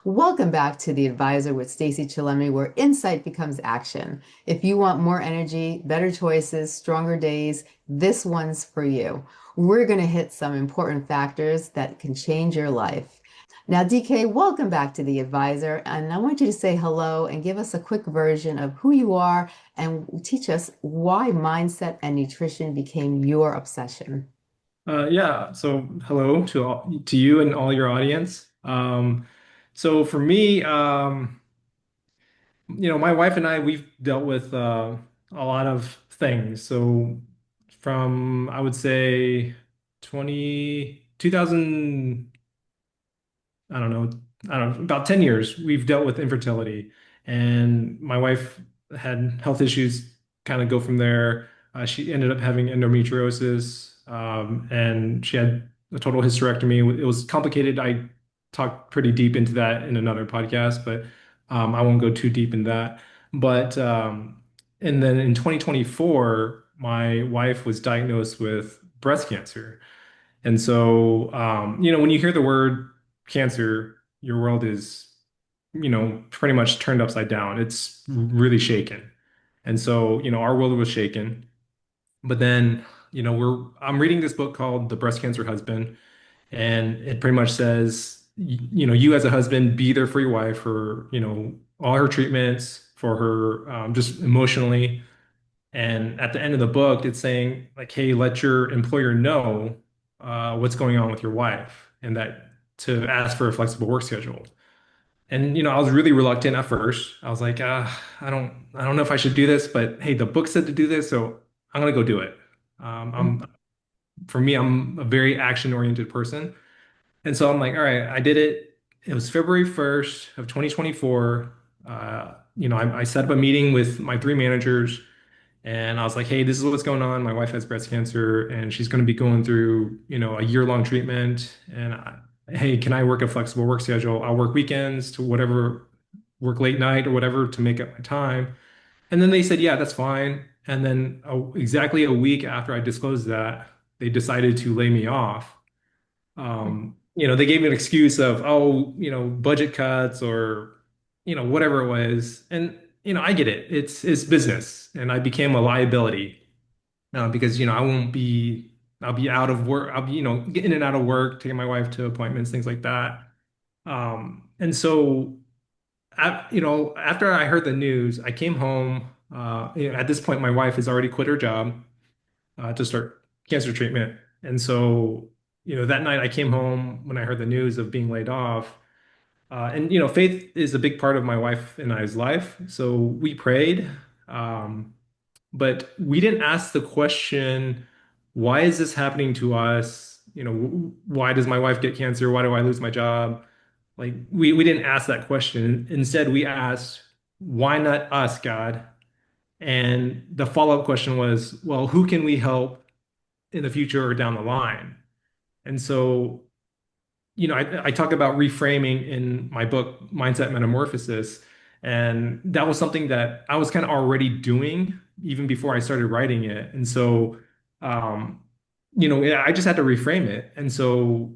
Welcome back to The Advisor with Stacey Chillemi, where insight becomes action. If you want more energy, better choices, stronger days, this one's for you. We're going to hit some important factors that can change your life. Now, DK, welcome back to The Advisor, and I want you to say hello and give us a quick version of who you are and teach us why mindset and nutrition became your obsession. Yeah, so hello to you and all your audience. So for me, my wife and I we've dealt with a lot of things. So from I would say 2000. I don't know, about 10 years, we've dealt with infertility. And my wife had health issues kind of go from there. She ended up having endometriosis, and she had a total hysterectomy. It was complicated. I talked pretty deep into that in another podcast, but I won't go too deep in that. But and then in 2024, my wife was diagnosed with breast cancer. And so, when you hear the word cancer, your world is, pretty much turned upside down. It's really shaken. And so, our world was shaken. But then, I'm reading this book called The Breast Cancer Husband, and it pretty much says, you as a husband, be there for your wife for, all her treatments, for her, just emotionally. And at the end of the book, it's saying like, hey, let your employer know what's going on with your wife and that to ask for a flexible work schedule. And I was really reluctant at first. I was like, I don't know if I should do this, but hey, the book said to do this, so I'm gonna go do it. For me, I'm a very action-oriented person. And so I'm like, all right, I did it. It was February 1st of 2024. I set up a meeting with my three managers. And I was like, hey, this is what's going on. My wife has breast cancer and she's going to be going through, a year-long treatment. And hey, can I work a flexible work schedule? I'll work weekends to whatever, work late night or whatever to make up my time. And then they said, yeah, that's fine. And then exactly a week after I disclosed that, they decided to lay me off. They gave me an excuse of, oh, budget cuts or, whatever it was. And, I get it. It's business. And I became a liability because, I'll be out of work. I'll be, getting in and out of work, taking my wife to appointments, things like that. And so, after I heard the news, I came home. At this point, my wife has already quit her job to start cancer treatment. And so, that night I came home when I heard the news of being laid off. And, faith is a big part of my wife and I's life. So we prayed, but we didn't ask the question, why is this happening to us? Why does my wife get cancer? Why do I lose my job? Like we didn't ask that question. Instead, we asked, why not us, God? And the follow-up question was, well, who can we help in the future or down the line? And so, I talk about reframing in my book, Mindset Metamorphosis. And that was something that I was kind of already doing even before I started writing it. And so, I just had to reframe it. And so,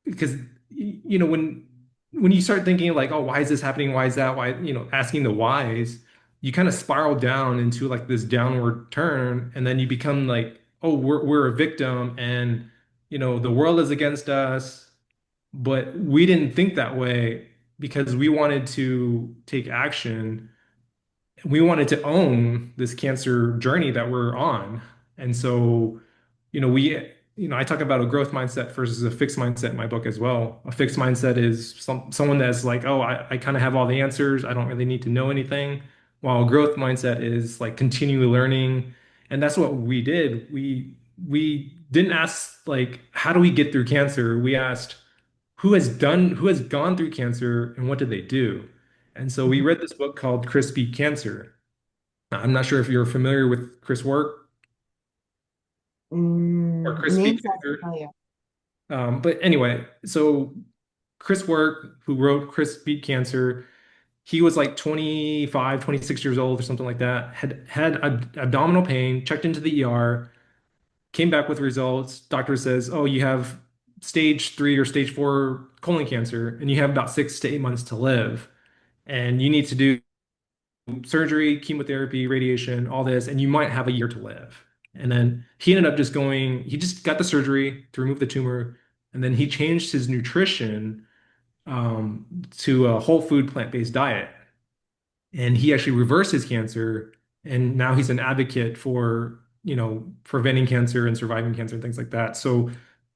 because, when you start thinking like, oh, why is this happening? Why is that? Why, asking the whys, you kind of spiral down into like this downward turn. And then you become like, oh, we're a victim and, the world is against us, but we didn't think that way because we wanted to take action. We wanted to own this cancer journey that we're on. And so, I talk about a growth mindset versus a fixed mindset in my book as well. A fixed mindset is someone that's like, oh, I kind of have all the answers. I don't really need to know anything. While a growth mindset is like continually learning. And that's what we did. We didn't ask like, how do we get through cancer? We asked, who has gone through cancer and what did they do? And so we read this book called Chris Beat Cancer. I'm not sure if you're familiar with Chris' work or Chris Beat Names sound Cancer. familiar. But anyway, so Chris Work, who wrote Chris Beat Cancer, he was like 25, 26 years old or something like that, had abdominal pain, checked into the ER, came back with results. Doctor says, oh, you have stage 3 or stage 4 colon cancer, and you have about 6 to 8 months to live, and you need to do surgery, chemotherapy, radiation, all this, and you might have a year to live. And then he ended up just going, he just got the surgery to remove the tumor, and then he changed his nutrition to a whole food plant-based diet. And he actually reversed his cancer, and now he's an advocate for, preventing cancer and surviving cancer and things like that. So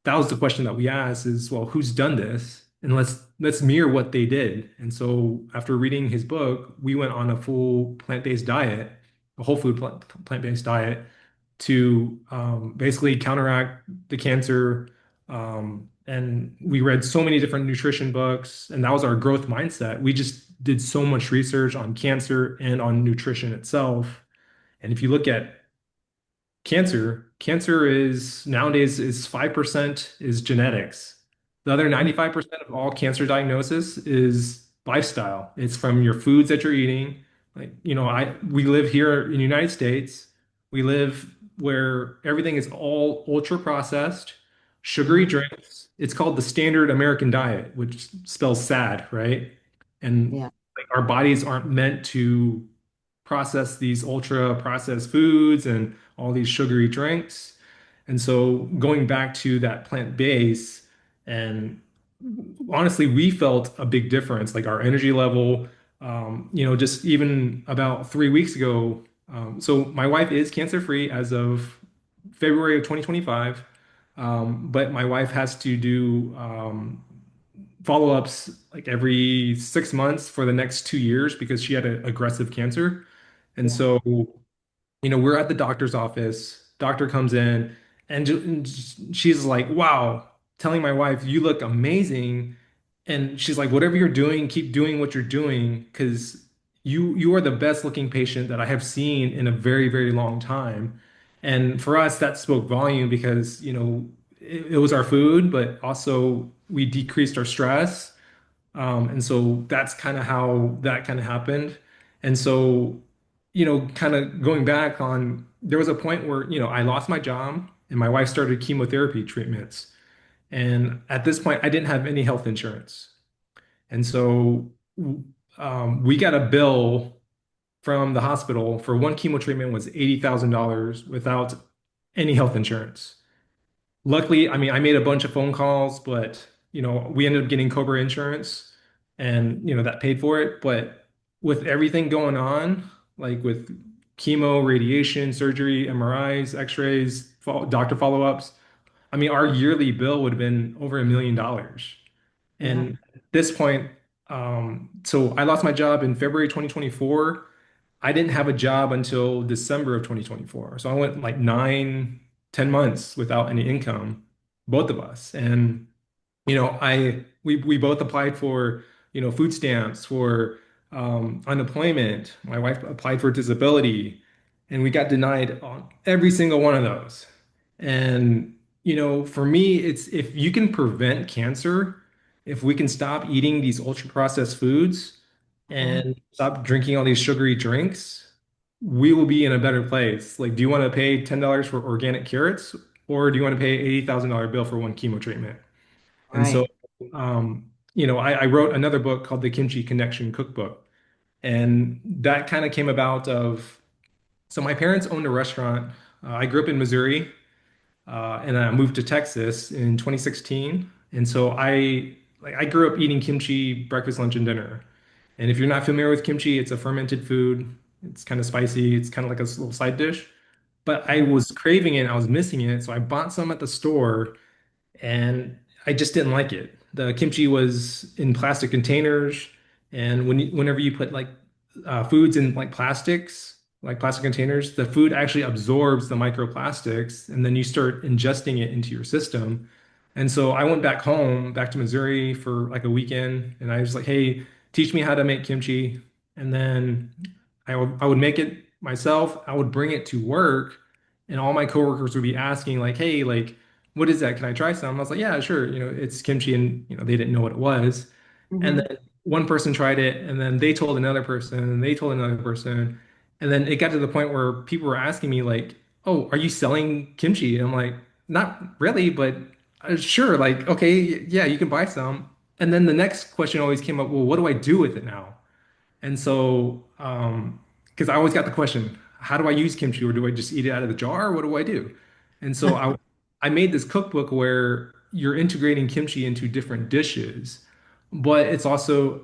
that was the question that we asked is, well, who's done this? And let's mirror what they did. And so after reading his book, we went on a full plant-based diet, a whole food plant-based diet to basically counteract the cancer. And we read so many different nutrition books, and that was our growth mindset. We just did so much research on cancer and on nutrition itself. And if you look at cancer is nowadays is 5% is genetics. The other 95% of all cancer diagnosis is lifestyle. It's from your foods that you're eating. Like, we live here in the United States. We live where everything is all ultra processed, sugary Mhm. drinks. It's called the standard American diet, which spells sad, right? And Yeah. like our bodies aren't meant to process these ultra processed foods and all these sugary drinks. And so going back to that plant base, and honestly, we felt a big difference, like our energy level. Just even about 3 weeks ago. So my wife is cancer free as of February of 2025. But my wife has to do follow-ups like every 6 months for the next 2 years because she had an aggressive cancer. And Yeah. so, we're at the doctor's office. Doctor comes in and she's like, wow, telling my wife, you look amazing. And she's like, whatever you're doing, keep doing what you're doing because you are the best looking patient that I have seen in a very, very long time. And for us, that spoke volume because, it was our food, but also we decreased our stress. And so that's kind of how that kind of happened. And so, kind of going back on, there was a point where, I lost my job and my wife started chemotherapy treatments. And at this point, I didn't have any health insurance. And so we got a bill from the hospital for one chemo treatment was $80,000 without any health insurance. Luckily, I mean, I made a bunch of phone calls, but we ended up getting Cobra insurance and that paid for it. But with everything going on, like with chemo, radiation, surgery, MRIs, x-rays, doctor follow-ups, I mean, our yearly bill would have been over $1 million. Yeah. And at this point, so I lost my job in February 2024. I didn't have a job until December of 2024. So I went like 9, 10 months without any income, both of us. And, we both applied for, food stamps, for unemployment. My wife applied for disability, and we got denied on every single one of those. And, for me, it's if you can prevent cancer, if we can stop eating these ultra processed foods Mhm. and stop drinking all these sugary drinks, we will be in a better place. Like, do you want to pay $10 for organic carrots, or do you want to pay $80,000 bill for one chemo treatment? And so, Right. I wrote another book called the Kimchi Connection Cookbook, and that kind of came about of, so my parents owned a restaurant. I grew up in Missouri, and I moved to Texas in 2016. And so I grew up eating kimchi breakfast, lunch, and dinner. And if you're not familiar with kimchi, it's a fermented food. It's kind of spicy. It's kind of like a little side dish. But I Mhm. was craving it. I was missing it. So I bought some at the store and I just didn't like it. The kimchi was in plastic containers, and whenever you put like foods in like plastics, like plastic containers, the food actually absorbs the microplastics, and then you start ingesting it into your system. And so I went back home, back to Missouri for like a weekend, and I was like, "Hey, teach me how to make kimchi." And then I would make it myself. I would bring it to work, and all my coworkers would be asking like, "Hey, like, what is that? Can I try some?" I was like, "Yeah, sure." It's kimchi, and they didn't know what it was. And Mhm. then one person tried it, and then they told another person, and they told another person, and then it got to the point where people were asking me like, "Oh, are you selling kimchi?" And I'm like, "Not really, but Sure, like, okay, yeah, you can buy some. And then the next question always came up, well, what do I do with it now? And so, because I always got the question, how do I use kimchi, or do I just eat it out of the jar, or what do I do? And so I made this cookbook where you're integrating kimchi into different dishes, but it's also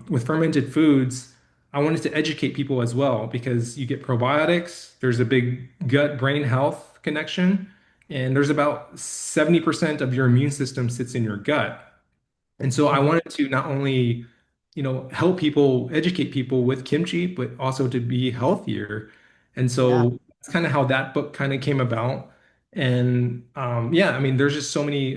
with fermented foods, I wanted to educate people as well because you get probiotics, there's a big gut brain health connection, and there's about 70% of your immune system sits in your gut. And so I Mhm. wanted to not only, help people, educate people with kimchi, but also to be healthier. And Yeah, so that's kind of how that book kind of came about. And yeah, I mean, there's just so many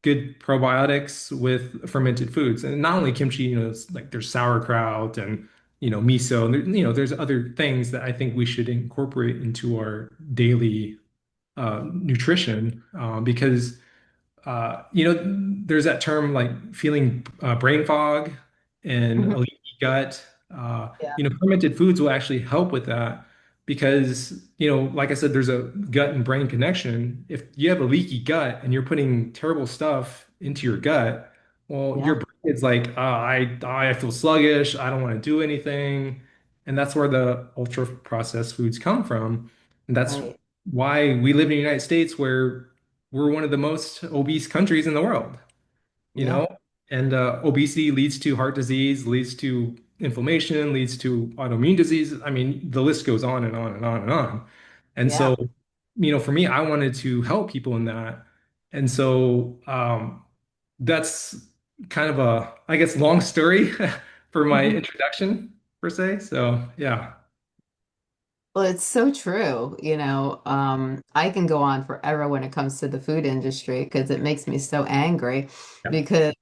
good probiotics with fermented foods, and not only kimchi. It's like there's sauerkraut and miso, and there's other things that I think we should incorporate into our daily nutrition because there's that term like feeling brain fog and Mhm. a leaky gut. Yeah, Fermented foods will actually help with that because, like I said, there's a gut and brain connection. If you have a leaky gut and you're putting terrible stuff into your gut, well, your yeah, brain is like, I feel sluggish. I don't want to do anything. And that's where the ultra processed foods come from. And that's right. why we live in the United States where we're one of the most obese countries in the world, you Yeah, know? And obesity leads to heart disease, leads to inflammation, leads to autoimmune disease. I mean, the list goes on and on and on and on. And yeah. so, for me, I wanted to help people in that. And so that's kind of a, I guess, long story for my introduction, per se. So, yeah. Well, it's so true. I can go on forever when it comes to the food industry because it makes me so angry Yeah. because,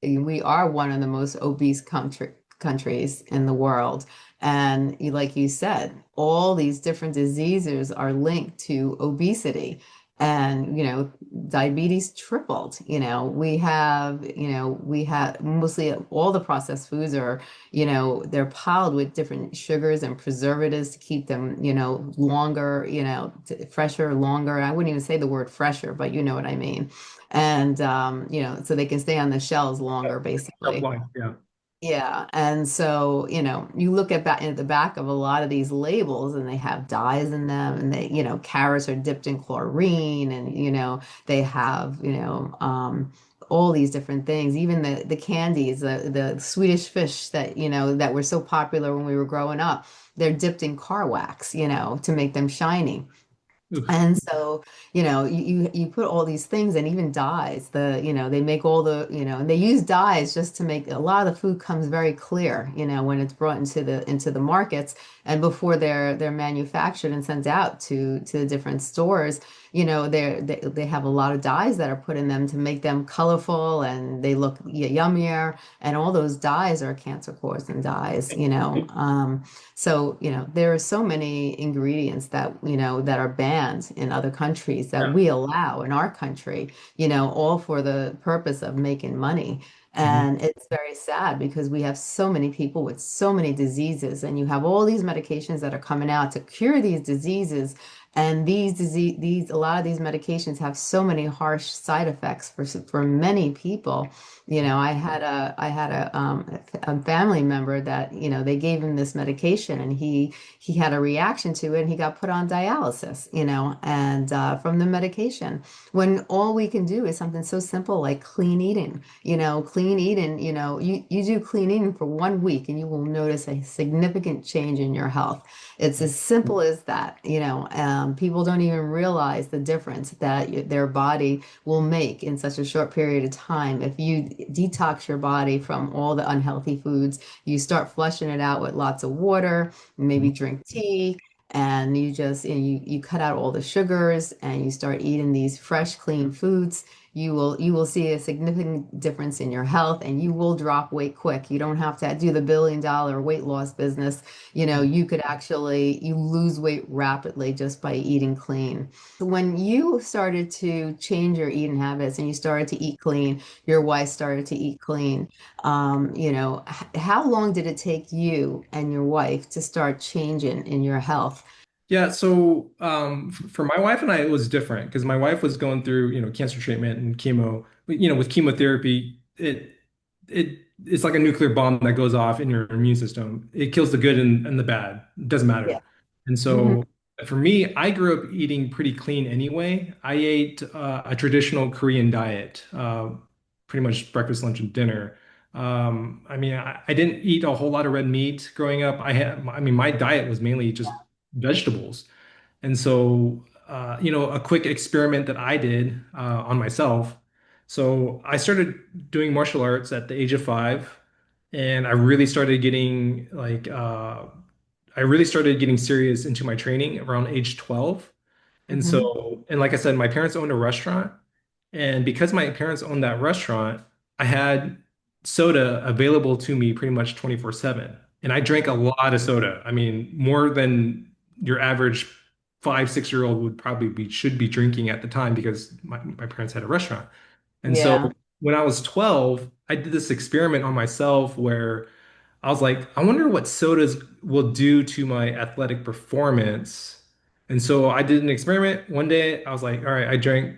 we are one of the most obese countries in the world. And like you said, all these different diseases are linked to obesity. And, diabetes tripled. We have mostly all the processed foods are they're piled with different sugars and preservatives to keep them, longer, fresher, longer. I wouldn't even say the word fresher, but you know what I mean. And, so they can stay on the shelves longer, Shelf basically. life. Yeah. Yeah, and so, you look at the back of a lot of these labels and they have dyes in them and carrots are dipped in chlorine and, they have, all these different things, even the candies, the Swedish fish that, that were so popular when we were growing up, they're dipped in car wax, to make them shiny. Oof. And so, you put all these things and even dyes, they make all the, and they use dyes just to make a lot of the food comes very clear, when it's brought into the markets and before they're manufactured and sent out to the different stores, they have a lot of dyes that are put in them to make them colorful and they look yummier. And all those dyes are cancer causing dyes, so, there are so many ingredients that, that are banned in other countries that Yeah. we allow in our country, all for the purpose of making money. Mhm. And it's very sad because we have so many people with so many diseases, and you have all these medications that are coming out to cure these diseases. And a lot of these medications have so many harsh side effects for many people. I had a family member that, they gave him this medication and he had a reaction to it and he got put on dialysis, and from the medication. When all we can do is something so simple like clean eating, clean eating, you do clean eating for 1 week and you will notice a significant change in your health. It's as simple as that, people don't even realize the difference that their body will make in such a short period of time. If you detox your body from all the unhealthy foods, you start flushing it out with lots of water, maybe drink tea, and you cut out all the sugars and you start eating these fresh, clean foods. You will see a significant difference in your health and you will drop weight quick. You don't have to do the $1 billion weight loss business. You could actually you lose weight rapidly just by eating clean. When you started to change your eating habits and you started to eat clean, your wife started to eat clean, how long did it take you and your wife to start changing in your health? Yeah, so for my wife and I, it was different because my wife was going through, cancer treatment and chemo. But, with chemotherapy, it's like a nuclear bomb that goes off in your immune system. It kills the good and the bad. It doesn't Yeah. matter. And Hmm. so for me, I grew up eating pretty clean anyway. I ate a traditional Korean diet, pretty much breakfast, lunch, and dinner. I mean, I didn't eat a whole lot of red meat growing up. I mean, my diet was mainly just vegetables. And so, a quick experiment that I did on myself. So I started doing martial arts at the age of 5, and I really started getting serious into my training around age 12. And Hmm. so, and like I said, my parents owned a restaurant. And because my parents owned that restaurant, I had soda available to me pretty much 24/7. And I drank a lot of soda. I mean, more than your average 5, 6 year old should be drinking at the time because my parents had a restaurant. And so Yeah. when I was 12, I did this experiment on myself where I was like, I wonder what sodas will do to my athletic performance. And so I did an experiment. One day I was like, all right, I drank,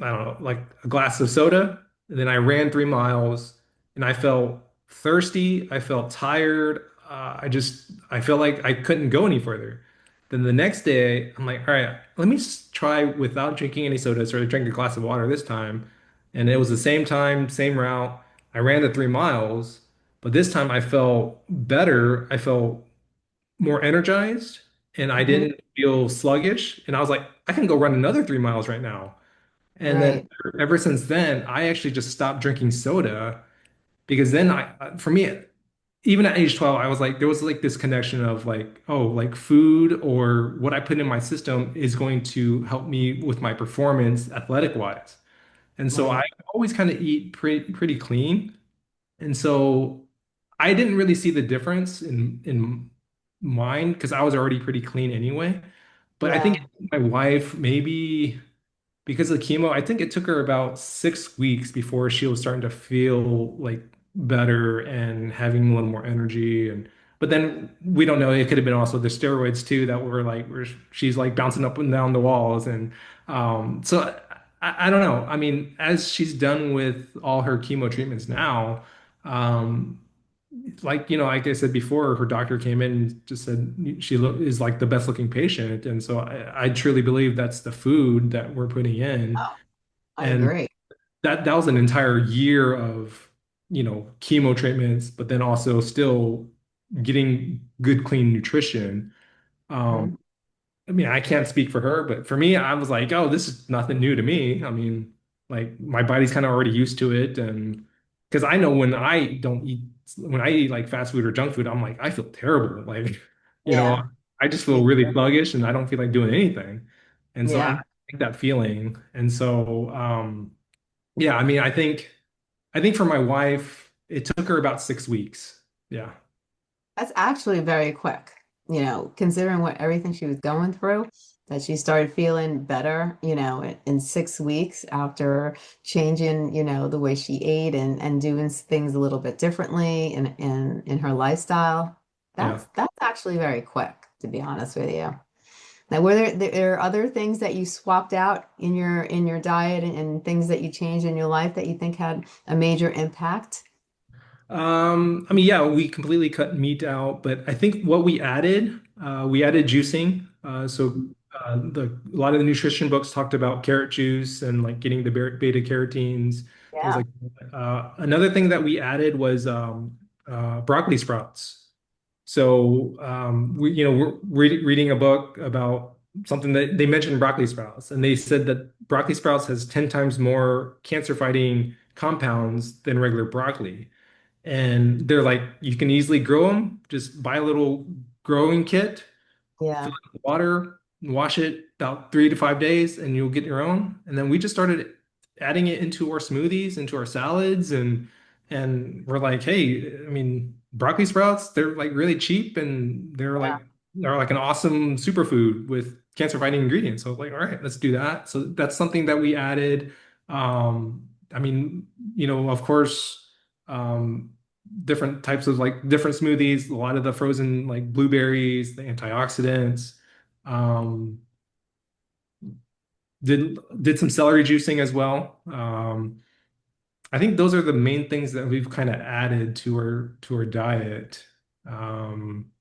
I don't know, like a glass of soda. And then I ran 3 miles and I felt thirsty. I felt tired. I felt like I couldn't go any further. Then the next day, I'm like, all right, let me try without drinking any soda. So I drank a glass of water this time. And it was the same time, same route. I ran the 3 miles. But this time I felt better. I felt more energized and I Hmm. didn't feel sluggish. And I was like, I can go run another 3 miles right now. And then Right. ever since then, I actually just stopped drinking soda because then for me, even at age 12, I was like, there was like this connection of like, oh, like food or what I put in my system is going to help me with my performance athletic wise. And so I Right. always kind of eat pretty clean. And so I didn't really see the difference in mine because I was already pretty clean anyway. But I think Yeah. my wife, maybe because of chemo, I think it took her about 6 weeks before she was starting to feel like better and having a little more energy. And but then we don't know. It could have been also the steroids too that were like where she's like bouncing up and down the walls. And so I don't know. I mean, as she's done with all her chemo treatments now, um, like I said before, her doctor came in and just said is like the best looking patient. And so I truly believe that's the food that we're putting in. Oh, I And agree. that was an entire year of, chemo treatments, but then also still getting good, clean nutrition. Um, Hmm. I mean, I can't speak for her, but for me, I was like, oh, this is nothing new to me. I mean, like my body's kind of already used to it. And because I know when I eat like fast food or junk food, I'm like, I feel terrible. Like, you know, Yeah. I just Me feel really too. sluggish and I don't feel like doing anything. And so I Yeah. like that feeling. And so, yeah, I mean, I think for my wife, it took her about 6 weeks. Yeah. That's actually very quick, considering what everything she was going through, that she started feeling better, in 6 weeks after changing, the way she ate and doing things a little bit differently in her lifestyle. Yeah. That's actually very quick, to be honest with you. Now, were there other things that you swapped out in your diet and things that you changed in your life that you think had a major impact? I mean, yeah, we completely cut meat out, but I think what we added juicing. A lot of the nutrition books talked about carrot juice and like getting the beta carotenes, things Yeah. like that. Another thing that we added was broccoli sprouts. So we're reading a book about something that they mentioned broccoli sprouts, and they said that broccoli sprouts has 10 times more cancer-fighting compounds than regular broccoli. And they're like, you can easily grow them. Just buy a little growing kit, fill Yeah. it with water, wash it about 3 to 5 days, and you'll get your own. And then we just started adding it into our smoothies, into our salads, and we're like, hey, I mean, broccoli sprouts, they're like really cheap and Yeah. they're like an awesome superfood with cancer-fighting ingredients. So like, all right, let's do that. So that's something that we added. I mean, of course, um, different types of like different smoothies, a lot of the frozen like blueberries, the antioxidants. Um, did some celery juicing as well. I think those are the main things that we've kind of added to our diet. Um,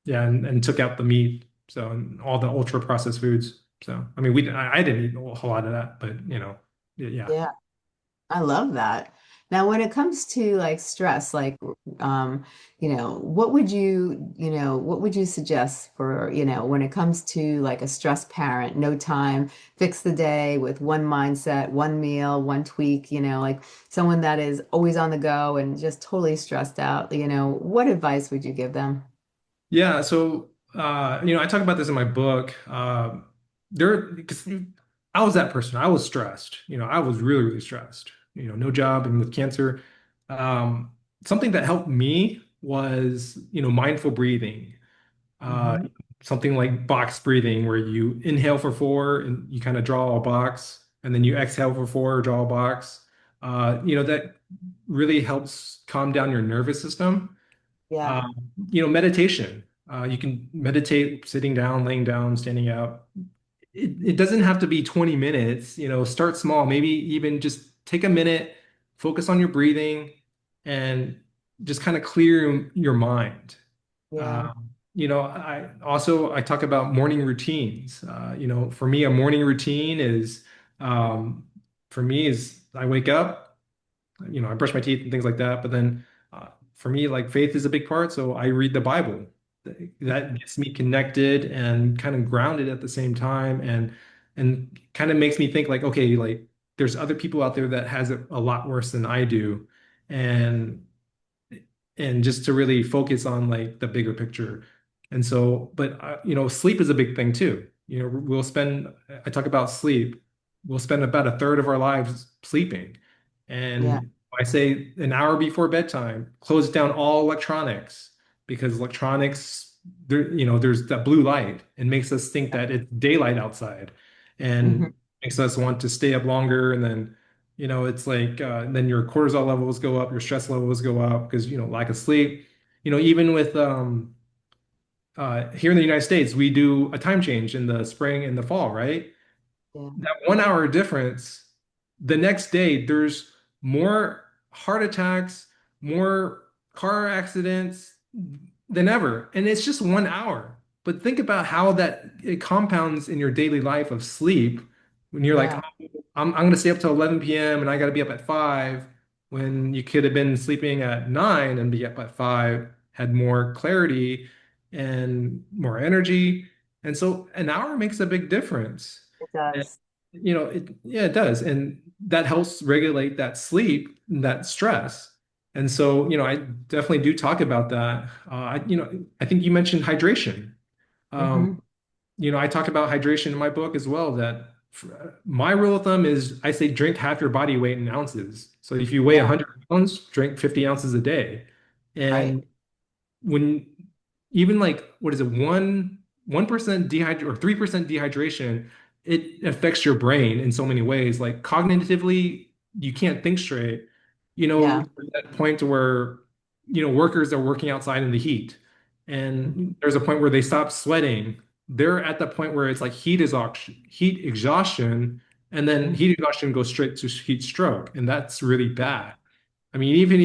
yeah, and took out the meat, so and all the ultra processed foods. So I mean, I didn't eat a whole lot of that, but yeah. Yeah. I love that. Now, when it comes to like stress, like, what would what would you suggest for, when it comes to like a stressed parent, no time, fix the day with one mindset, one meal, one tweak, like someone that is always on the go and just totally stressed out, what advice would you give them? Yeah, so I talk about this in my book. Because I was that person. I was stressed. I was really, really stressed. No job and with cancer. Um, Something that helped me was, mindful breathing. Uh, Hmm. Something like box breathing, where you inhale for 4 and you kind of draw a box, and then you exhale for 4, draw a box. That really helps calm down your nervous system. Yeah, Meditation. You can meditate sitting down, laying down, standing up. It doesn't have to be 20 minutes. Start small. Maybe even just take a minute, focus on your breathing, and just kind of clear your mind. yeah, I talk about morning routines. For me, a morning routine um, is I wake up, I brush my teeth and things like that. But then for me, like faith is a big part. So I read the Bible. That gets me connected and kind of grounded at the same time, and kind of makes me think like, okay, like there's other people out there that has it a lot worse than I do, and just to really focus on like the bigger picture. And so, but sleep is a big thing too. I talk about sleep. We'll spend about a third of our lives sleeping. yeah, And I say an hour before bedtime, close down all electronics, because electronics, there's that blue light and makes us think that it's daylight outside, hmm, and makes us want to stay up longer. And then it's like then your cortisol levels go up, your stress levels go up because lack of sleep. Even with here in the United States, we do a time change in the spring and the fall, right? yeah, That 1 hour difference, the next day there's more heart attacks, more car accidents than ever, and it's just 1 hour. But think about how that it compounds in your daily life of sleep when you're like, yeah, oh, I'm going to stay up till 11 p.m. and I got to be up at 5, when you could have been sleeping at 9 and be up at 5, had more clarity and more energy. And so an hour makes a big difference. it does. Yeah, it does. And that helps regulate that sleep, that stress. And so, I definitely do talk about that. I think you mentioned hydration. Um, Hmm. I talk about hydration in my book as well, that my rule of thumb is I say drink half your body weight in ounces. So if you weigh Yeah, 100 pounds, drink 50 ounces a day. right. And when even like what is it, 1% dehydration or 3% dehydration, it affects your brain in so many ways. Like cognitively, you can't think straight. Yeah. At that point to where workers are working outside in the heat, and there's a point where they stop sweating. They're at the point where it's like heat exhaustion, and then Mhm. heat exhaustion goes straight to heat stroke, and that's really bad. I mean, even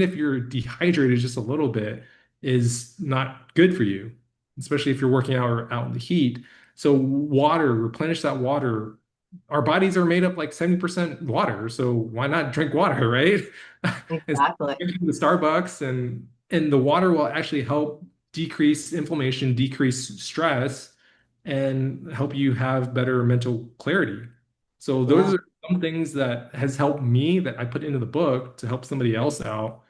if you're dehydrated just a little bit, is not good for you, especially if you're working out or out in the heat. So water, replenish that water. Our bodies are made up like 70% water, so why not drink water, right? Instead Exactly. of drinking the Starbucks, and the water will actually help decrease inflammation, decrease stress, and help you have better mental clarity. So those Yeah. are some things that has helped me that I put into the book to help somebody else out.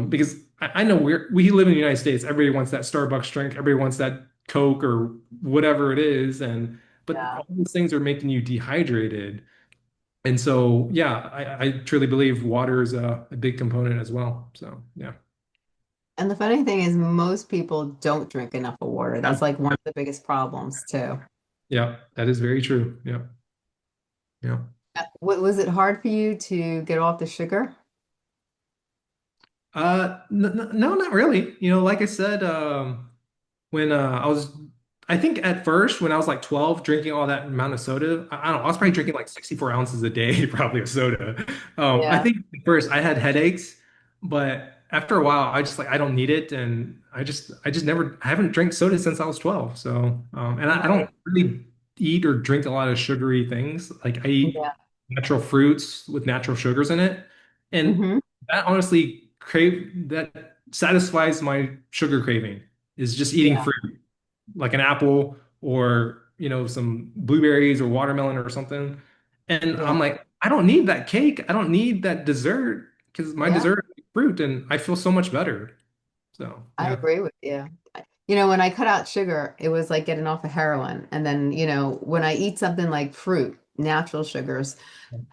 Because I know we live in the United States. Everybody wants that Starbucks drink. Everybody wants that Coke or whatever it is. But Yeah. all these things are making you dehydrated. And so, yeah, I truly believe water is a big component as well. So, yeah. And the funny thing is, most people don't drink enough of water. That's like one of the biggest problems too. Yeah, that is very true. Yeah. Yeah. Was it hard for you to get off the sugar? No, not really. Like I said, when I was I think at first, when I was like 12, drinking all that amount of soda, I don't know, I was probably drinking like 64 ounces a day, probably of soda. I Yeah. think at first I had headaches, but after a while, I just like, I don't need it. And I just never, I haven't drank soda since I was 12. So, and I don't Right. really eat or drink a lot of sugary things. Like I eat Yeah. natural fruits with natural sugars in it. And Hmm. that honestly that satisfies my sugar craving is just eating Yeah. fruit like an apple or some blueberries or watermelon or something. And Yeah. I'm like, I don't need that cake. I don't need that dessert because my Yeah. dessert is fruit and I feel so much better. So I yeah. agree with you. You know, when I cut out sugar, it was like getting off of heroin. And then, when I eat something like fruit, natural sugars,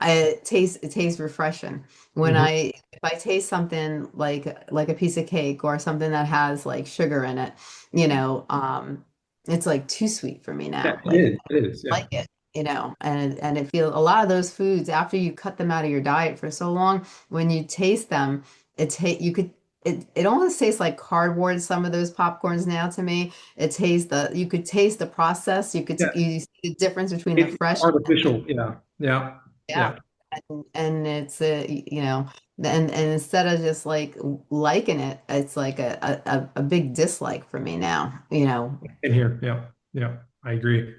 it tastes refreshing. Hmm. If I taste something like a piece of cake or something that has like sugar in it, you know, it's like too sweet for me Yeah, now. it Like is. It is. I like Yeah. it, and it feels a lot of those foods after you cut them out of your diet for so long, when you taste them, it almost tastes like cardboard, some of those popcorns now to me. You could taste the process. Yeah. You see the difference between the It's fresh and the artificial. Yeah. Yeah. yeah. Yeah. And it's and instead of just like liking it, it's like a big dislike for me now. In here. Yeah. Yeah. I agree.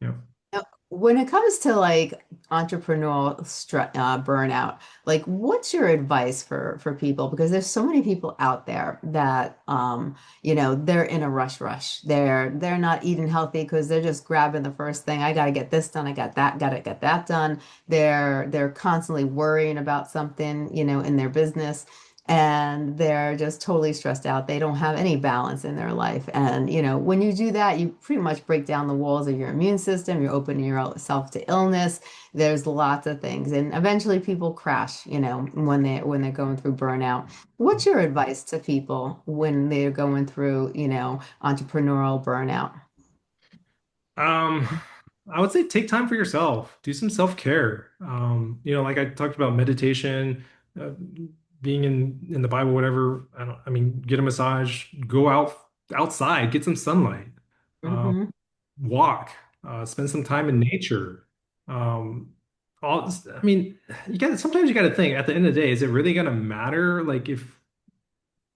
Yeah. Now, when it comes to like entrepreneurial burnout, like what's your advice for people? Because there's so many people out there that they're in a rush. They're not eating healthy because they're just grabbing the first thing. I got to get this done. I got to get that done. They're constantly worrying about something, in their business. And they're just totally stressed out. They don't have any balance in their life. And, when you do that, you pretty much break down the walls of your immune system. You're opening yourself to illness. There's lots of things. And eventually people crash, when they're going through burnout. What's your advice to people when they're going through, entrepreneurial burnout? Um, I would say take time for yourself. Do some self-care. Like I talked about meditation, uh, being in the Bible, whatever. I mean, get a massage, go outside, get some sunlight, um, Hmm. walk, spend some time in nature. Um, I mean, sometimes you got to think at the end of the day, is it really gonna matter? Like if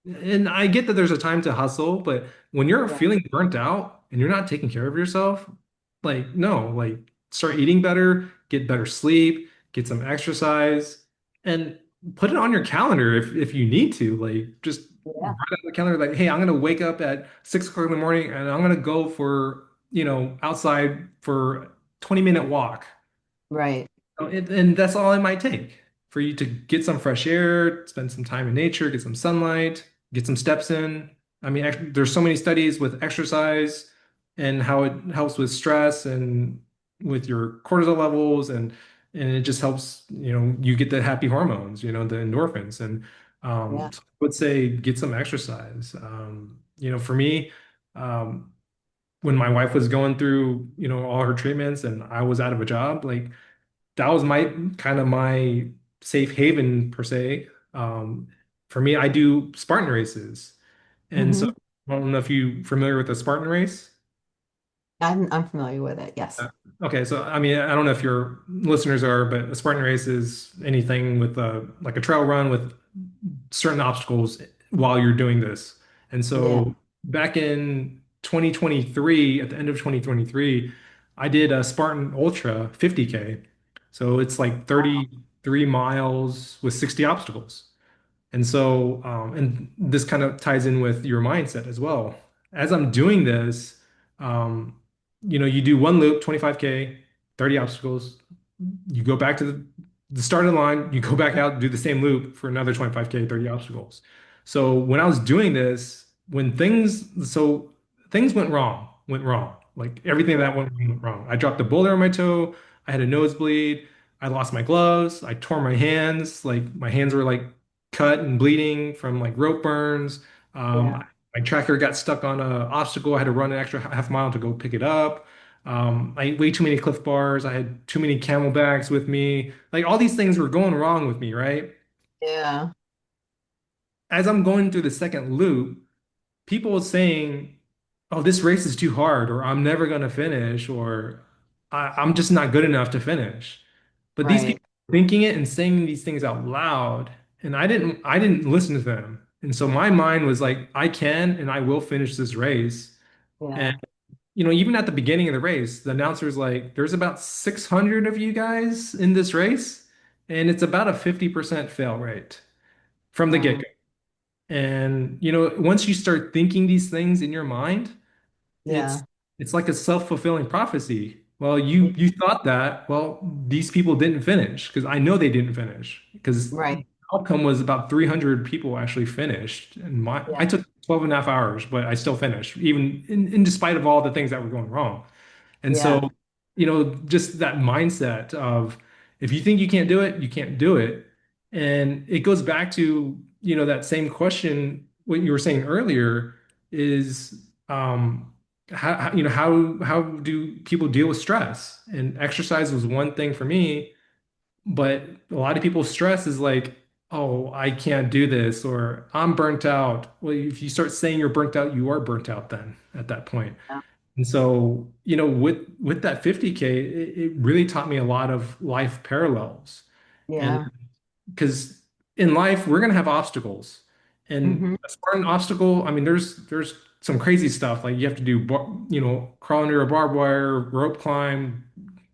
and I get that there's a time to hustle, but when you're Yeah. feeling burnt out and you're not taking care of yourself, like, no, like start eating better, get better sleep, get some exercise, and put it on your calendar if you need to. Like, just Yeah. write on the calendar, like, hey, I'm gonna wake up at 6 o'clock in the morning and I'm gonna go for, outside for 20-minute walk. Right. And that's all it might take for you to get some fresh air, spend some time in nature, get some sunlight, get some steps in. I mean, there's so many studies with exercise and how it helps with stress and with your cortisol levels and it just helps, you get the happy hormones, the endorphins. And Yeah. so I would say get some exercise. For me, um, when my wife was going through, all her treatments and I was out of a job, like that was my safe haven per se. For me, I do Spartan races, and so Hmm. I don't know if you're familiar with the Spartan race. I'm familiar with it. Yes. Uh, Okay, so I mean, I don't know if your listeners are, but a Spartan race is anything with like a trail run with certain obstacles while you're doing this. And Yeah. so back in 2023, at the end of 2023, I did a Spartan Ultra 50K. So it's like 33 miles with 60 obstacles. And so, and this kind of ties in with your mindset as well. As I'm doing this, um, you do one loop, 25K, 30 obstacles. You go back to the starting line, you go back out, do the same loop for another 25K, 30 obstacles. So when I was doing this, so things went wrong. Like everything Yeah. that went wrong. I dropped a boulder on my toe. I had a nosebleed. I lost my gloves. I tore my hands. Like my hands were like cut and bleeding from like rope burns. Yeah. My tracker got stuck on an obstacle. I had to run an extra half mile to go pick it up. I ate way too many Cliff Bars. I had too many Camelbacks with me. Like all these things were going wrong with me, right? Yeah. As I'm going through the second loop, people saying, oh, this race is too hard, or I'm never going to finish, or I'm just not good enough to finish. But these Right. people are thinking it and saying these things out loud, and I didn't listen to them. And so my mind was like, I can and I will finish this race. And Yeah. even at the beginning of the race, the announcer's like, there's about 600 of you guys in this race, and it's about a 50% fail rate from the Wow. get-go. And once you start thinking these things in your mind, it's Yeah. it's like a self-fulfilling prophecy. Well, you thought that. Well, these people didn't finish because I know they didn't finish because the Right. outcome was about 300 people actually finished. And I Yeah. took 12 and a half hours, but I still finished, even in despite of all the things that were going wrong. And Yeah. so, just that mindset of if you think you can't do it, you can't do it. And it goes back to, that same question, what you were saying earlier is how do people deal with stress? And exercise was one thing for me, but a lot of people's stress is like, oh, I can't do this, or I'm burnt out. Well, if you start saying you're burnt out, you are burnt out then at that point. Yeah. And so, with that 50K, it really taught me a lot of life parallels. And Yeah. because in life, we're gonna have obstacles. And Hmm. a Spartan obstacle, I mean, there's some crazy stuff like you have to do, crawl under a barbed wire, rope climb,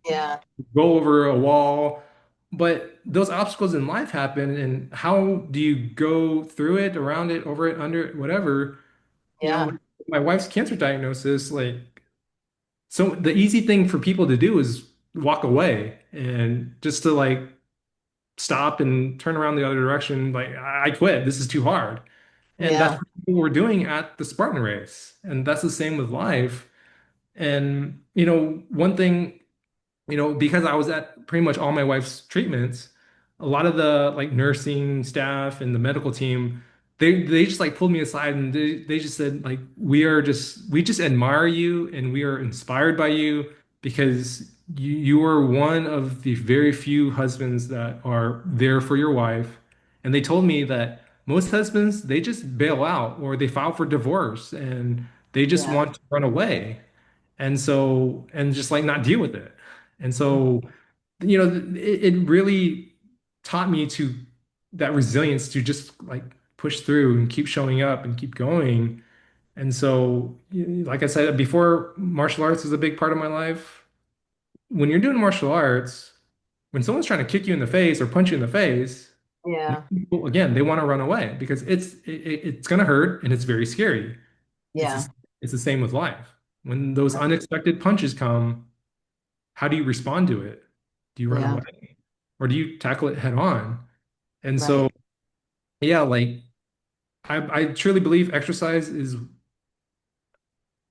Yeah. go over a wall. But those obstacles in life happen, and how do you go through it, around it, over it, under it, whatever? Yeah. My wife's cancer diagnosis, like, so the easy thing for people to do is walk away and just to like stop and turn around the other direction. Like, I quit. This is too hard. And that's Yeah. what people were doing at the Spartan race. And that's the same with life. And, one thing, because I was at pretty much all my wife's treatments, a lot of the like nursing staff and the medical team, they just like pulled me aside and they just said like we just admire you and we are inspired by you because you are one of the very few husbands that are there for your wife. And they told me that most husbands, they just bail out or they file for divorce and they just Yeah. want to run away. And so, and just like not deal with it. And so, it really taught me to that resilience to just like push through and keep showing up and keep going. And so, like I said before, martial arts is a big part of my life. When you're doing martial arts, when someone's trying to kick you in the face or punch you in the face, Yeah. people, again, they want to run away because it's going to hurt and it's very scary. It's Yeah. the, it's the same with life. When those unexpected punches come, how do you respond to it? Do you run Yeah. away or do you tackle it head on? And so, Right. yeah, like I truly believe exercise is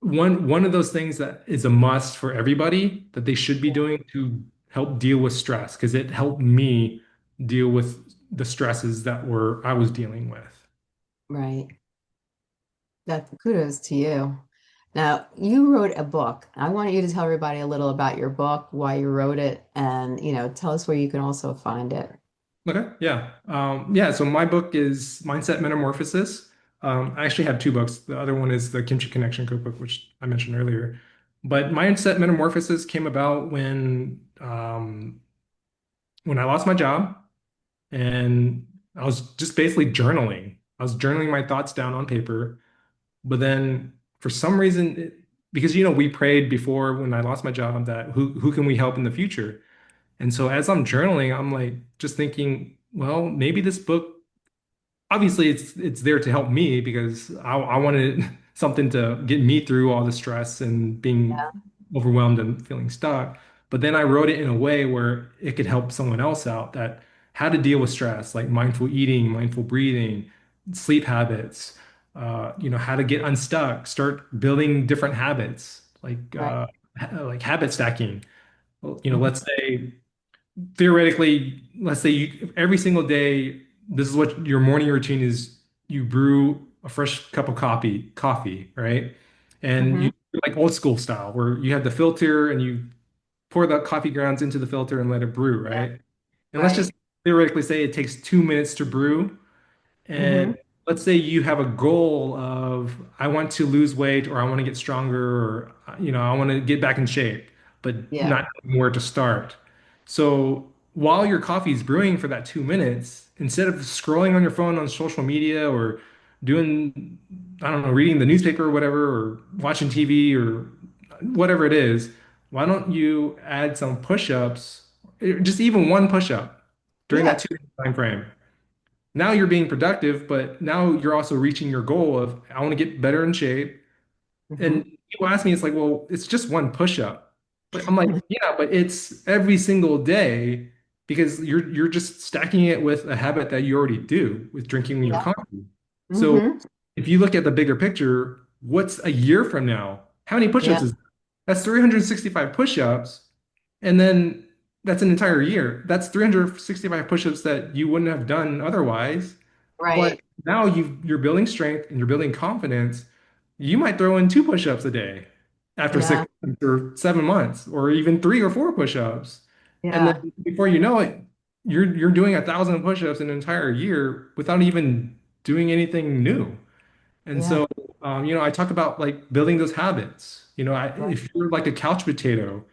one of those things that is a must for everybody that they should be doing to help deal with stress because it helped me deal with the stresses that were I was dealing with. Right. That kudos to you. Now, you wrote a book. I want you to tell everybody a little about your book, why you wrote it, and tell us where you can also find it. Okay, yeah. Yeah, so my book is Mindset Metamorphosis. I actually have two books. The other one is the Kimchi Connection Cookbook, which I mentioned earlier. But Mindset Metamorphosis came about when I lost my job and I was just basically journaling. I was journaling my thoughts down on paper, but then for some reason, because we prayed before when I lost my job that who can we help in the future? And so as I'm journaling, I'm like just thinking, well, maybe this book, obviously it's there to help me because I wanted something to get me through all the stress and being Yeah. overwhelmed and feeling stuck. But then I wrote it in a way where it could help someone else out that how to deal with stress, like mindful eating, mindful breathing, sleep habits, how to get unstuck, start building different habits, Right. like habit stacking. Well, Mhm. let's say theoretically, let's say every single day, this is what your morning routine is. You brew a fresh cup of coffee, right? And Mhm. you like old school style, where you have the filter and you pour the coffee grounds into the filter and let it brew, Yeah. right? And let's just Right. theoretically say it takes 2 minutes to brew. And Hmm. let's say you have a goal of I want to lose weight or I want to get stronger or I want to get back in shape, but Yeah. not knowing where to start. So while your coffee is brewing for that 2 minutes, instead of scrolling on your phone on social media or doing, I don't know, reading the newspaper or whatever, or watching TV or whatever it is, why don't you add some push-ups, just even one push-up during that Yeah. 2 minute time frame? Now you're being productive, but now you're also reaching your goal of I want to get better in shape. Hmm. And people ask me, it's like, well, it's just one push-up. But I'm like, yeah, but it's every single day because you're just stacking it with a habit that you already do with drinking your Yeah. coffee. So Hmm. if you look at the bigger picture, what's a year from now? How many push-ups Yeah. is that? That's 365 push-ups. And then that's an entire year. That's 365 push-ups that you wouldn't have done otherwise. But Right. now you're building strength and you're building confidence. You might throw in two push-ups a day after Yeah. 6 months or 7 months, or even three or four push-ups. And Yeah. then before you know it, you're doing 1,000 push-ups in an entire year without even doing anything new. And Yeah. so, I talk about like building those habits. Right. If you're like a couch potato,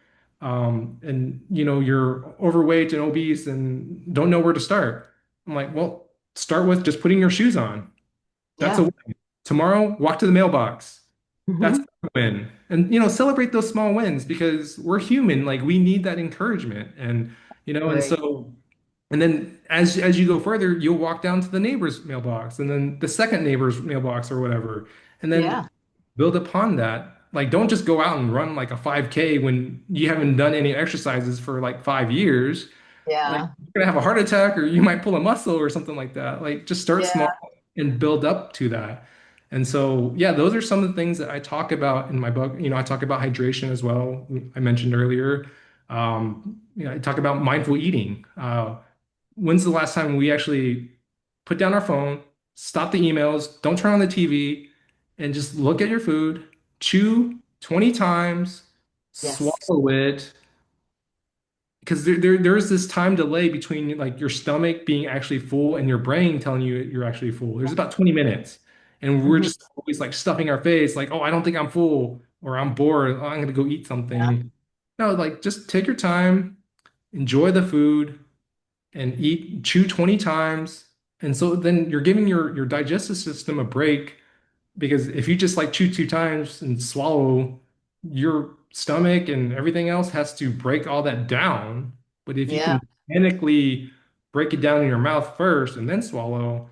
and you're overweight and obese and don't know where to start, I'm like, well, start with just putting your shoes on. That's a Yeah. win. Tomorrow, walk to the mailbox. That's Hmm. a win. And celebrate those small wins because we're human. Like we need that encouragement. And Right. so and then as you go further, you'll walk down to the neighbor's mailbox and then the second neighbor's mailbox or whatever. And then Yeah. build upon that. Like don't just go out and run like a 5K when you haven't done any exercises for like 5 years. Like Yeah. you're gonna have a heart attack or you might pull a muscle or something like that. Like just start small Yeah. and build up to that. And so, yeah, those are some of the things that I talk about in my book. I talk about hydration as well. I mentioned earlier. I talk about mindful eating. When's the last time we actually put down our phone, stop the emails, don't turn on the TV, and just look at your food, chew 20 times, Yes. swallow it, because there's this time delay between like your stomach being actually full and your brain telling you you're actually full. There's about 20 minutes. And we're Hmm. just always like stuffing our face, like, oh, I don't think I'm full, or I'm bored. Oh, I'm gonna go eat Yeah. something. No, like just take your time, enjoy the food, and chew 20 times. And so then you're giving your digestive system a break because if you just like chew two times and swallow, your stomach and everything else has to break all that down. But if you Yeah. can mechanically break it down in your mouth first and then swallow,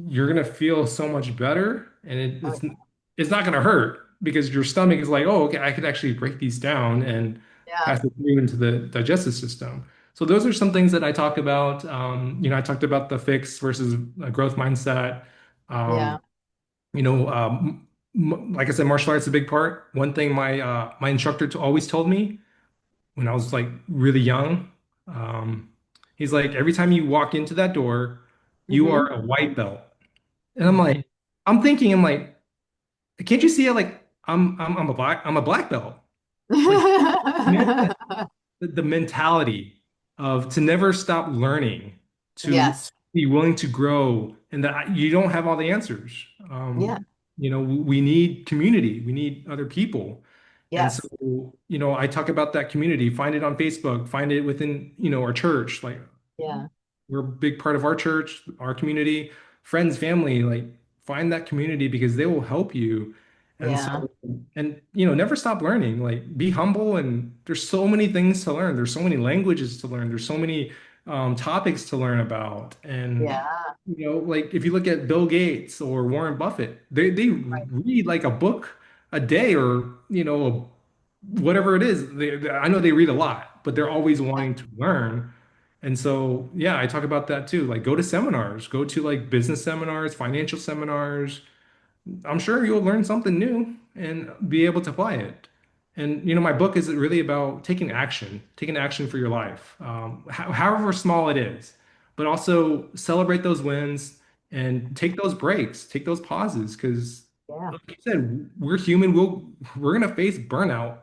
you're gonna feel so much better, and Oh, it's not gonna hurt because your stomach is like, oh, okay, I could actually break these down and yeah. pass it through into the digestive system. So those are some things that I talk about. I talked about the fix versus a growth mindset. Yeah. Um, like I said, martial arts is a big part. One thing my instructor always told me when I was like really young, um, he's like, every time you walk into that door, you are Hmm. a white belt. And I'm Hmm. like, I'm like, can't you see it? Like, I'm a black belt. Like, the mentality of to never stop learning, to Yes. be willing to grow, and that you don't have all the answers. Yeah. We need community, we need other people. And Yes. so, I talk about that community, find it on Facebook, find it within, our church. Like, Yeah. we're a big part of our church, our community, friends, family, like find that community because they will help you. And Yeah. so, and never stop learning, like be humble. And there's so many things to learn. There's so many languages to learn. There's so many topics to learn about. And, Yeah. like if you look at Bill Gates or Warren Buffett, they Right. read like a book a day or, whatever it is. I know they read a lot, but they're always Yeah. wanting to learn. And so, yeah, I talk about that too. Like, go to seminars, go to like business seminars, financial seminars. I'm sure you'll learn something new and be able to apply it. And, my book is really about taking action for your life, however small it is, but also celebrate those wins and take those breaks, take those pauses. Because, Yeah. like you said, we're human. We're gonna face burnout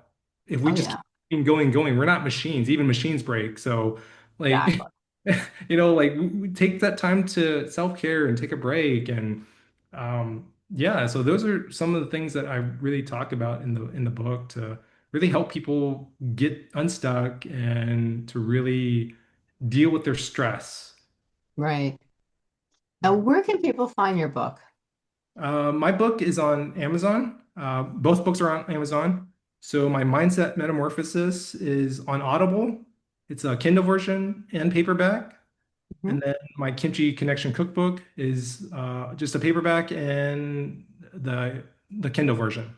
if we Oh, just yeah. keep going. We're not machines. Even machines break. So, like, Exactly. like we take that time to self-care and take a break and Yeah, so those are some of the things that I really talk about in the book to really help people get unstuck and to really deal with their stress. Right. Now, where can people find your book? My book is on Amazon. Both books are on Amazon. So my Mindset Metamorphosis is on Audible. It's a Kindle version and paperback. Mhm. And then my Kimchi Connection Cookbook is just a paperback and the Kindle version.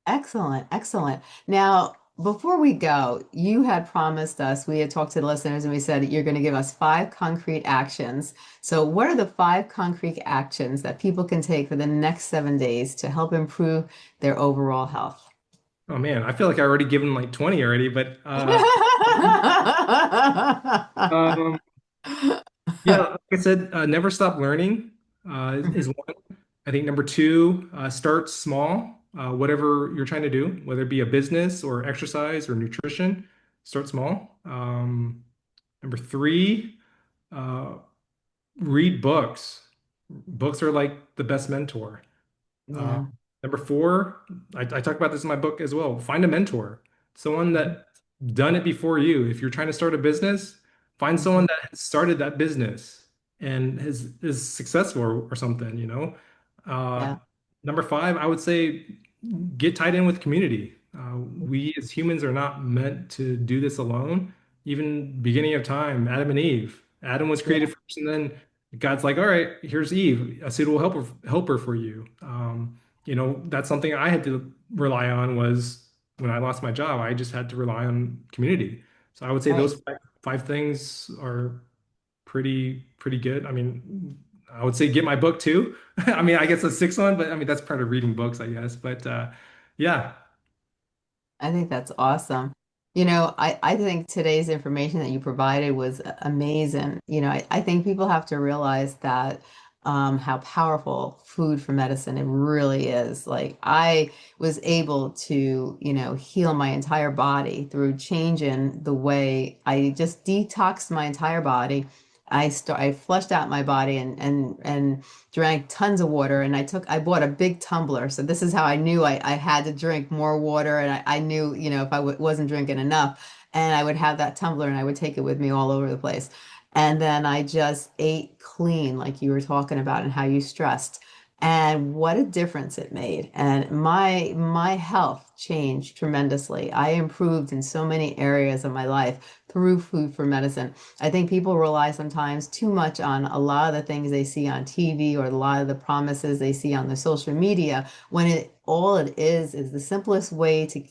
Excellent, excellent. Now, before we go, you had promised us, we had talked to the listeners and we said that you're going to give us 5 concrete actions. So, what are the 5 concrete actions that people can take for the next 7 days to help improve their overall health? Oh man, I feel like I already given like 20 already, but um, yeah, like I said, never stop learning is one. I think number two, start small. Whatever you're trying to do, whether it be a business or exercise or nutrition, start small. Number three, uh, read books. Books are like the best mentor. Uh, Yeah, Number four, I talk about this in my book as well. Find a mentor, someone that done it before you. If you're trying to start a business, find someone mhm. that has started that business and is successful or something, you know. Uh, Yeah, Number five, I would say get tied in with community. We as humans are not meant to do this alone. Even beginning of time, Adam and Eve. Adam was yeah, created first, and then God's like, all right, here's Eve, a suitable helper for you. You know, that's something I had to rely on was when I lost my job, I just had to rely on community. So I would say right. those five things are pretty good. I mean, I would say get my book too. I mean, I guess the sixth one, but I mean that's part of reading books, I guess. But yeah. I think that's awesome. I think today's information that you provided was amazing. I think people have to realize that how powerful food for medicine it really is. Like I was able to, heal my entire body through changing the way I just detoxed my entire body. I flushed out my body and drank tons of water and I bought a big tumbler. So this is how I knew I had to drink more water and I knew, if I wasn't drinking enough and I would have that tumbler and I would take it with me all over the place. And then I just ate clean, like you were talking about and how you stressed. And what a difference it made. And my health changed tremendously. I improved in so many areas of my life through food for medicine. I think people rely sometimes too much on a lot of the things they see on TV or a lot of the promises they see on the social media when all it is the simplest way to,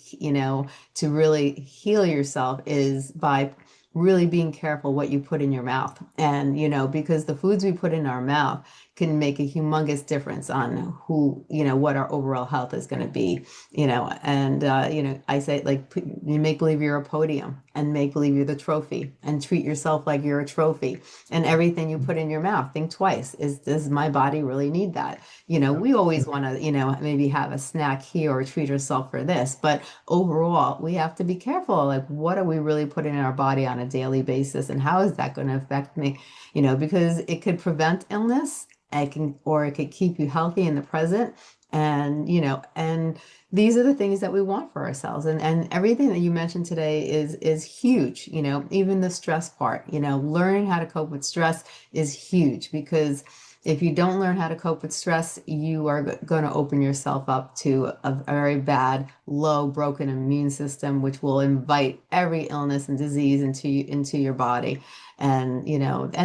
to really heal yourself is by really being careful what you put in your mouth. And, because the foods we put in our mouth can make a humongous difference on what our overall health is going to be, I say like you make believe you're a podium and make believe you're the trophy and treat yourself like you're a trophy and everything you put in your mouth. Think twice. Does my body really need that? We always want to, maybe have a snack here or treat ourselves for this, but overall, we have to be careful. Like, what are we really putting in our body on a daily basis, and how is that going to affect me? Because it could prevent illness, or it could keep you healthy in the present, and these are the things that we want for ourselves. And everything that you mentioned today is huge. Even the stress part. Learning how to cope with stress is huge because if you don't learn how to cope with stress, you are going to open yourself up to a very bad, low, broken immune system, which will invite every illness and disease into your body. And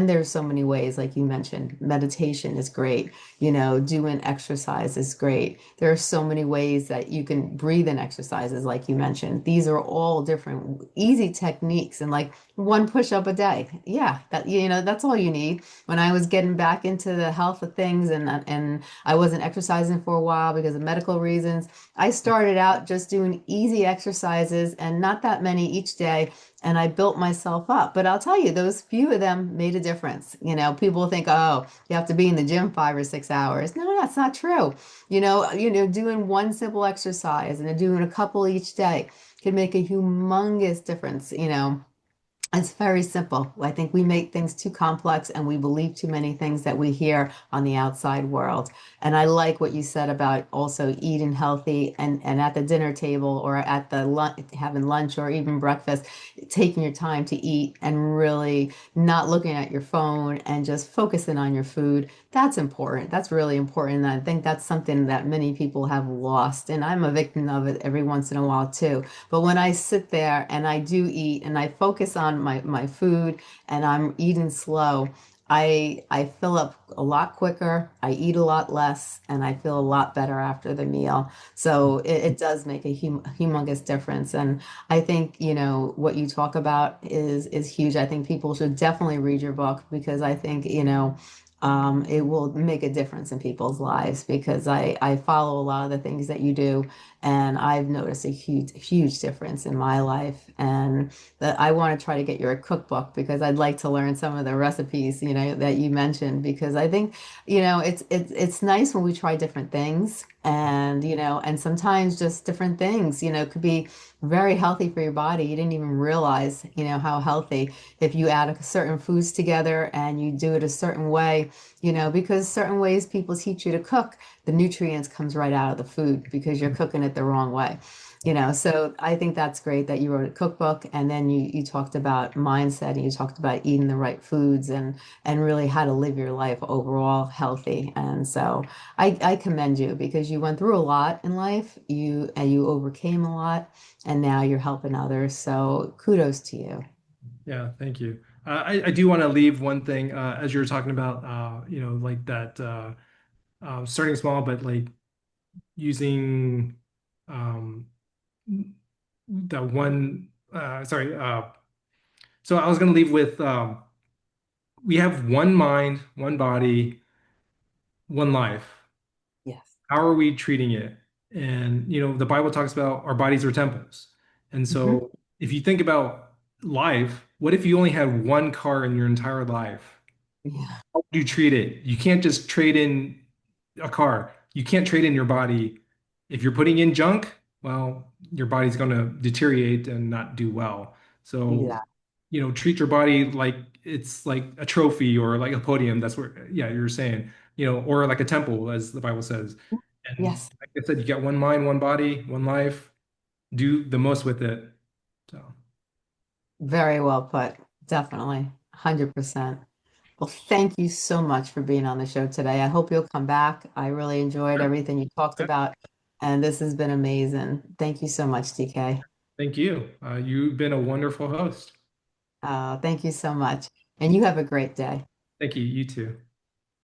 there's so many ways, like you mentioned, meditation is great. Doing exercise is great. There are so many ways that you can breathe in exercises, like you mentioned. These are all different, easy techniques, and like one push up a day. Yeah, that's all you need. When I was getting back into the health of things and I wasn't exercising for a while because of medical reasons, I started out just doing easy exercises and not that many each day. And I built myself up. But I'll tell you, those few of them made a difference. People think, oh, you have to be in the gym 5 or 6 hours. No, that's not true. Doing one simple exercise and doing a couple each day can make a humongous difference, It's very simple. I think we make things too complex and we believe too many things that we hear on the outside world. And I like what you said about also eating healthy and at the dinner table or at the lunch, having lunch or even breakfast, taking your time to eat and really not looking at your phone and just focusing on your food. That's important. That's really important. And I think that's something that many people have lost. And I'm a victim of it every once in a while too. But when I sit there and I do eat and I focus on my food and I'm eating slow, I fill up a lot quicker, I eat a lot less, and I feel a lot better after the meal. So it does make a humongous difference. And I think, what you talk about is huge. I think people should definitely read your book because I think, it will make a difference in people's lives because I follow a lot of the things that you do. And I've noticed a huge difference in my life. And that I want to try to get your cookbook because I'd like to learn some of the recipes, that you mentioned because I think, it's nice when we try different things and, and sometimes just different things, could be very healthy for your body. You didn't even realize, how healthy if you add certain foods together and you do it a certain way, because certain ways people teach you to cook the nutrients comes right out of the food because you're cooking it the wrong way. So I think that's great that you wrote a cookbook and then you talked about mindset and you talked about eating the right foods and really how to live your life overall healthy. And so I commend you because you went through a lot in life, you overcame a lot, and now you're helping others. So kudos to you. Yeah, thank you. I do want to leave one thing as you were talking about, like that starting small, but like using um, that one. Sorry. So I was going to leave with we have one mind, one body, one life. Yes. How are we treating it? And the Bible talks about our bodies are temples. And Hmm. so if you think about life, what if you only had one car in your entire life? Yeah. How would you treat it? You can't just trade in a car. You can't trade in your body. If you're putting in junk, well, your body's going to deteriorate and not do well. So, Exactly. treat your body like it's like a trophy or like a podium. That's where, yeah, you're saying, or like a temple, as the Bible says. And Yes. like I said, you got one mind, one body, one life. Do the most with it. So, Very well put. Definitely. 100%. Well, thank you so much for being on the show today. I hope you'll come back. I really enjoyed everything you talked about, and this has been amazing. Thank you so much, DK. thank you. You've been a wonderful host. Thank you so much. And you have a great day. Thank you. You too.